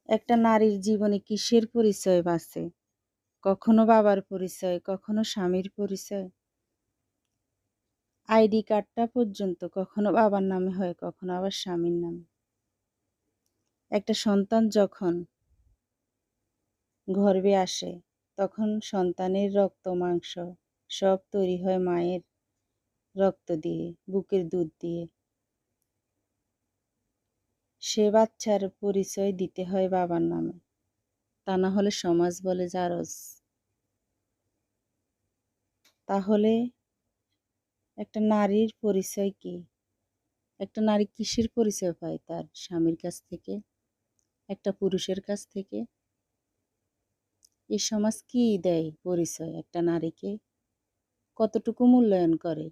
একটা নারীর জীবনে কিসের পরিচয় বাঁচে? কখনো বাবার পরিচয়, কখনো স্বামীর পরিচয়। আইডি কার্ডটা পর্যন্ত কখনো বাবার নামে হয়, কখনো আবার স্বামীর নামে। একটা সন্তান যখন গর্ভে আসে, তখন সন্তানের রক্ত মাংস সব তৈরি হয় মায়ের রক্ত দিয়ে, বুকের দুধ দিয়ে। সে বাচ্চার পরিচয় দিতে হয় বাবার নামে, তা না হলে সমাজ বলে জারজ। তাহলে একটা নারীর পরিচয় কি? একটা নারী কিসের পরিচয় পায়? তার স্বামীর কাছ থেকে, একটা পুরুষের কাছ থেকে। এই সমাজ কি দেয় পরিচয় একটা নারীকে? কতটুকু মূল্যায়ন করে?